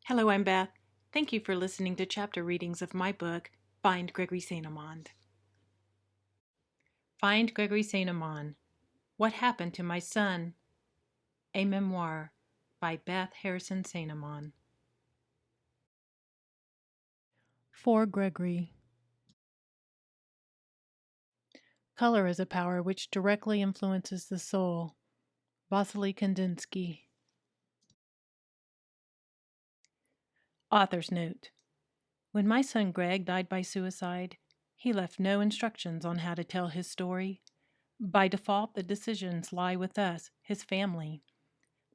Hello, I'm Beth. Thank you for listening to chapter readings of my book, Find Gregory St. Amand. Find Gregory St. Amand. What Happened to My Son? A Memoir by Beth Harrison St. Amand. For Gregory. Color is a power which directly influences the soul. Vasily Kandinsky. Author's Note. When my son Greg died by suicide, he left no instructions on how to tell his story. By default, the decisions lie with us, his family.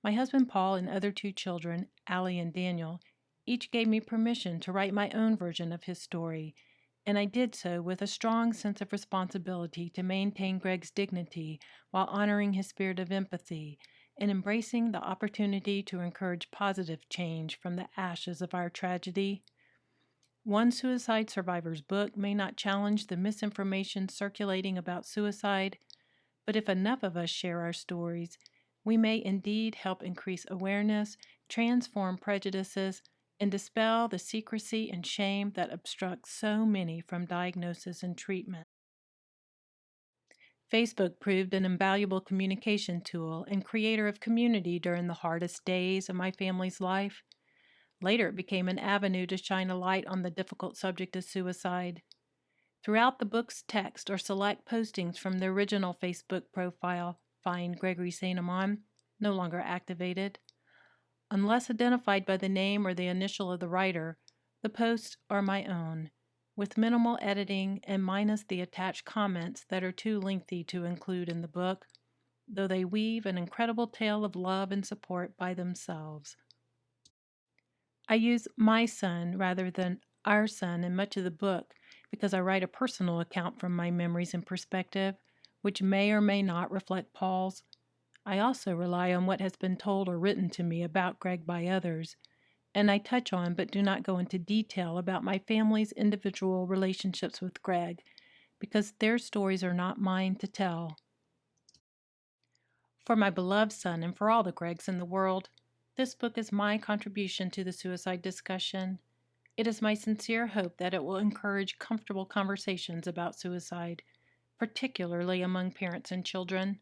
My husband Paul and other two children, Allie and Daniel, each gave me permission to write my own version of his story, and I did so with a strong sense of responsibility to maintain Greg's dignity while honoring his spirit of empathy and embracing the opportunity to encourage positive change from the ashes of our tragedy. One suicide survivor's book may not challenge the misinformation circulating about suicide, but if enough of us share our stories, we may indeed help increase awareness, transform prejudices, and dispel the secrecy and shame that obstruct so many from diagnosis and treatment. Facebook proved an invaluable communication tool and creator of community during the hardest days of my family's life. Later, it became an avenue to shine a light on the difficult subject of suicide. Throughout the book's text are select postings from the original Facebook profile, Find Gregory St. Amand, no longer activated. Unless identified by the name or the initial of the writer, the posts are my own, with minimal editing and minus the attached comments that are too lengthy to include in the book, though they weave an incredible tale of love and support by themselves. I use my son rather than our son in much of the book because I write a personal account from my memories and perspective, which may or may not reflect Paul's. I also rely on what has been told or written to me about Greg by others, and I touch on but do not go into detail about my family's individual relationships with Greg, because their stories are not mine to tell. For my beloved son and for all the Gregs in the world, this book is my contribution to the suicide discussion. It is my sincere hope that it will encourage comfortable conversations about suicide, particularly among parents and children.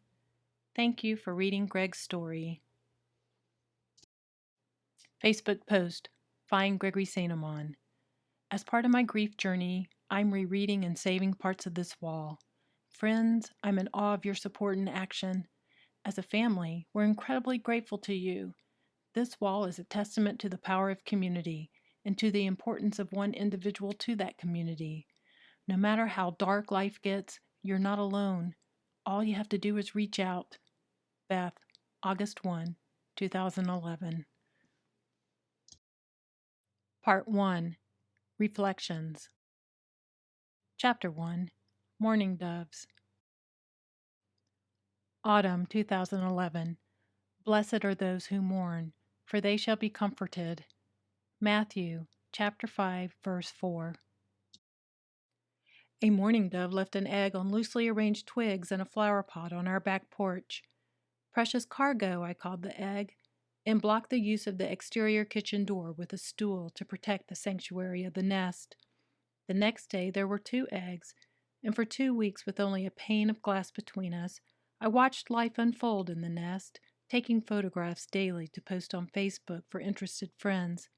Thank you for reading Greg's story. Facebook post, Find Gregory St. Amand. As part of my grief journey, I'm rereading and saving parts of this wall. Friends, I'm in awe of your support and action. As a family, we're incredibly grateful to you. This wall is a testament to the power of community and to the importance of one individual to that community. No matter how dark life gets, you're not alone. All you have to do is reach out. Beth, August 1, 2011. Part 1. Reflections. Chapter 1. Mourning Doves. Autumn 2011. Blessed are those who mourn, for they shall be comforted. Matthew, chapter 5, verse 4. A mourning dove left an egg on loosely arranged twigs in a flower pot on our back porch. Precious cargo, I called the egg, and blocked the use of the exterior kitchen door with a stool to protect the sanctuary of the nest. The next day there were 2 eggs, and for 2 weeks with only a pane of glass between us, I watched life unfold in the nest, taking photographs daily to post on Facebook for interested friends.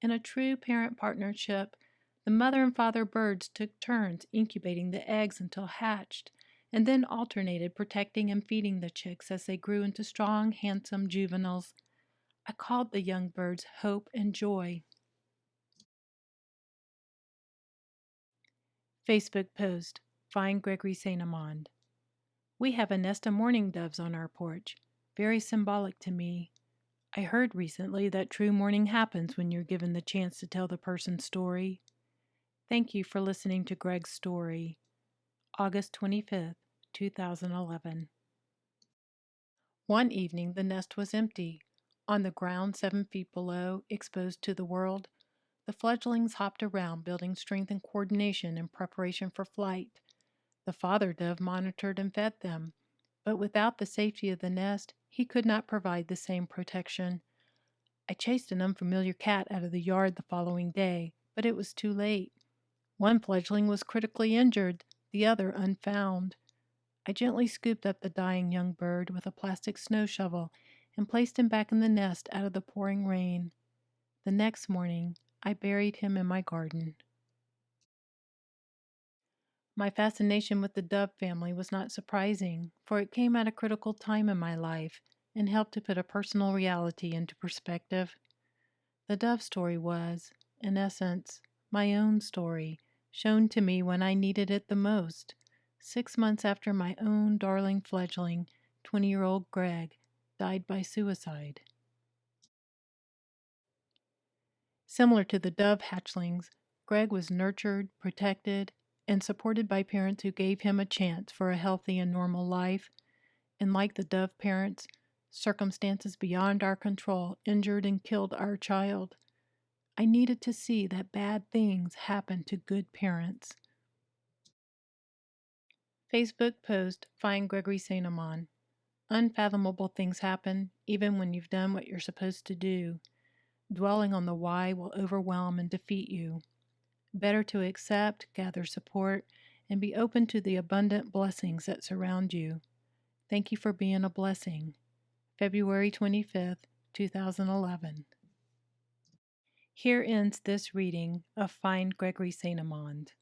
In a true parent partnership, the mother and father birds took turns incubating the eggs until hatched, and then alternated protecting and feeding the chicks as they grew into strong, handsome juveniles. I called the young birds Hope and Joy. Facebook post, Find Gregory St. Amand. We have a nest of mourning doves on our porch, very symbolic to me. I heard recently that true mourning happens when you're given the chance to tell the person's story. Thank you for listening to Greg's story. August 25th, 2011. One evening the nest was empty. On the ground 7 feet below, exposed to the world, the fledglings hopped around, building strength and coordination in preparation for flight. The father dove monitored and fed them, but without the safety of the nest, he could not provide the same protection. I chased an unfamiliar cat out of the yard the following day, but it was too late. One fledgling was critically injured, the other unfound. I gently scooped up the dying young bird with a plastic snow shovel and placed him back in the nest out of the pouring rain. The next morning, I buried him in my garden. My fascination with the dove family was not surprising, for it came at a critical time in my life and helped to put a personal reality into perspective. The dove story was, in essence, my own story, shown to me when I needed it the most, 6 months after my own darling fledgling, 20-year-old Greg, died by suicide. Similar to the dove hatchlings, Greg was nurtured, protected, and supported by parents who gave him a chance for a healthy and normal life. And like the dove parents, circumstances beyond our control injured and killed our child. I needed to see that bad things happen to good parents. Facebook post, Find Gregory St. Amand. Unfathomable things happen even when you've done what you're supposed to do. Dwelling on the why will overwhelm and defeat you. Better to accept, gather support, and be open to the abundant blessings that surround you. Thank you for being a blessing. February 25th, 2011. Here ends this reading of Find Gregory St. Amand.